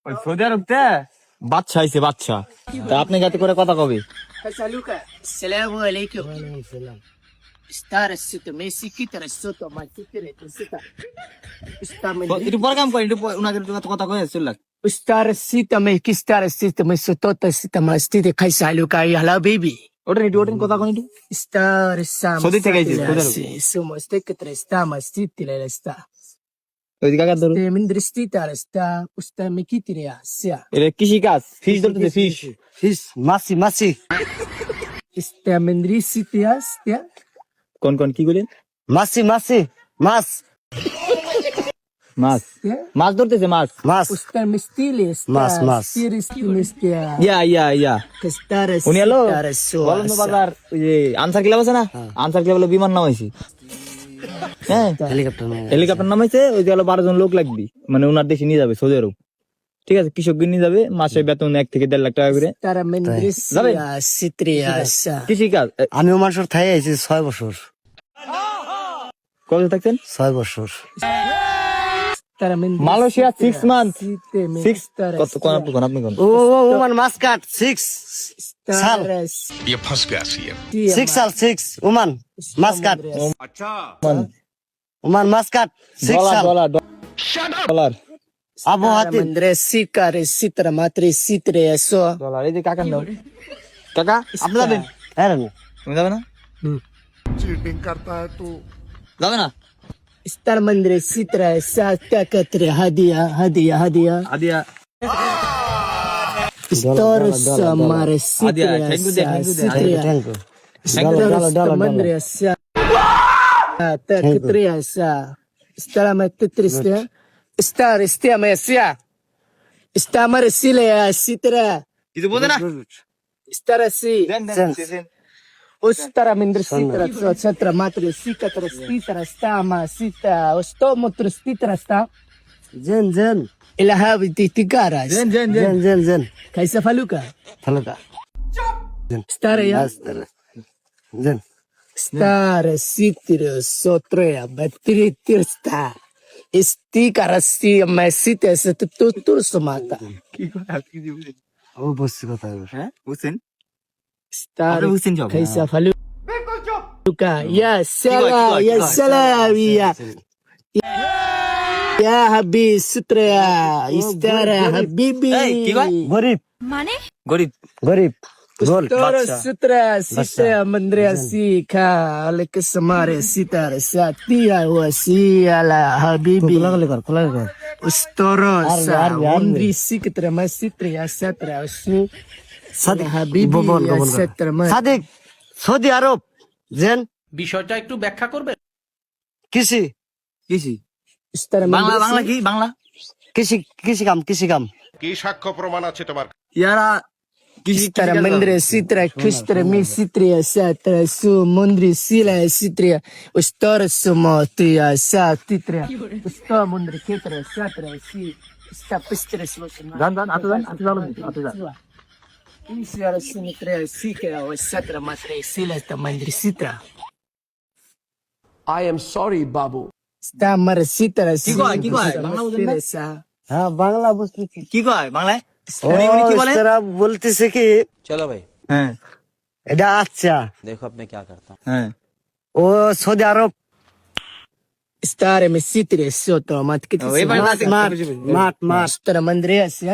ওই সৌদি আরবতে বাচ্চা আইছে বাচ্চা। তা আপনি গাতে করে কথা কবে? Saluka, assalamu alaikum. Star sita, Messi kita resoto, ma kita resita. Star একটু পরে কাম করেন, একটু উনাকে একটু কথা কয়ে চল লাগ। Star sita, me ki star sita, me sotota sita, ma stite kai saluka, hello baby. ওঠেন একটু, ওঠেন কথা কন একটু। Star sama. Saudi থেকে আইছে, সৌদি আরব। Sumo steke tresta, ma stite le sta. ওই কাকা ধরুন। Ste min dristita resta, usta me kitire sia. এটা কৃষি কাজ, ফিশ ধরতেছে, ফিশ। ফিস মাছি মাছি Ste min dristita stia. কোন কোন কি বলেন? মাছি মাছি মাছ মাছ, Stia. মাছ ধরতেছে, মাছ। মাছ Usta me stile sta. Mas, mas. Stiristi me stia. ইয়া ইয়া ইয়া Star উনি হলো sita reso. বলন্দ বাজার, ওই যে আনসার ক্লাব আছে না, আনসার ক্লাব বিমান নামাইছি। হ্যাঁ, হেলিকপ্টার হেলিকপ্টার নামাইছে। ওই যে হলো 12 জন লোক লাগবে, মানে ওনার দেশে নিয়ে যাবে সৌদি আরব। ঠিক আছে, কৃষক নিয়ে যাবে, মাসে বেতন 1 থেকে 1.5 লাখ টাকা করে। Tara Zaben. mendrisia citria sa. কৃষি কাজ। আমি ওমানসর থাই আইছি 6 বছর কত থাকছেন? 6 বছর Tara mendrisia. Malaysia 6 month. Site 6 কত কোন আপনি কোন, আপনি কোন? ও ওমান মাসকাট 6 সাল ये फंस गया सीएम 6 সাল 6 Oman Muscat Oman Muscat 6 dollar সাল dollar dollar Abu Hatim Mendresica recitra matri citria so. Dollar. এই যে কাকা নাও, কাকা আপনি যাবেন? হ্যাঁ তুমি যাবে না? चीटिंग करता है तू যাবে না? Star mendresitra sa takatre hadia hadia hadia. আদিয়া Star sa mare Adia, citria thank you, sa thank you, citria. Thank you Star mendresia takatria sa. Star matritria. Star istia mesia. Star mare silia citra. কিছু বোঝে না? Star si. দেন দেন Sense. দেন। Ostara mendresitra cetra matri citra stitra stama sita. Ostomo tristitra sta. জেন জেন Ila hawi titigara. দেন দেন দেন। জেন জেন জেন Kaisa faluka. ফালকা Star ya. জেন Star sitrio sotrea batritirsta. Istikara si mesite se tutur sumata. কি করে আপনি কি বুঝেন? ও বসছি কথা এবার হ্যাঁ বুঝছেন? Star আপনি বুঝছেন সব? kaisa faluka. Ya কি salam কয়, ya কি কয়? salam ya. Ya habib sutrea. Istara habibi. এই, কি কয়? গরিব গরিব গরিব গোল Toro Bacha. sutra sita mandria si ka alek samare sita satia wasi ala habibi. খোলা কর খোলা কর Ustoro Arbi, sa arbi, arbi. undri siktra masitra ya satra usu Sadiq habibi বল ya বল satra ma. সাদিক সৌদি আরব জেন বিষয়টা একটু ব্যাখ্যা করবে। কৃষি কৃষি Istara বাংলা, বাংলা কি বাংলা? কৃষি কৃষি কাম কি সাক্ষ্য প্রমাণ আছে তোমার ইয়ারা কৃষি Istara mandre sitra kustra mi sitria satra su mundri sila sitria ustoro sumo tia sa titria usto mundri ketra satra si sta pistra slusna. গান গান আতে যান, আতে যান, আতে যান। Isiara sinitria sika o satra matre sila sta mandri sitra. I am sorry, Babu. Sta mar sitra si. কি কয়? বাংলা বুঝেন না? sa. হ্যাঁ বাংলা বুঝতেছি কি কয় বাংলায়? ও উনি কি বলে? তারা বলতেছে কি चलो भाई হ্যাঁ এটা আচ্ছা देखो अब मैं क्या करता हूँ। হ্যাঁ ও সৌদি আরব Stare mi sitria sotto mat kiti. ওই বাংলা আছে, মাঠ বুঝি, বুঝি। মাঠ মাঠ Sta mandria si.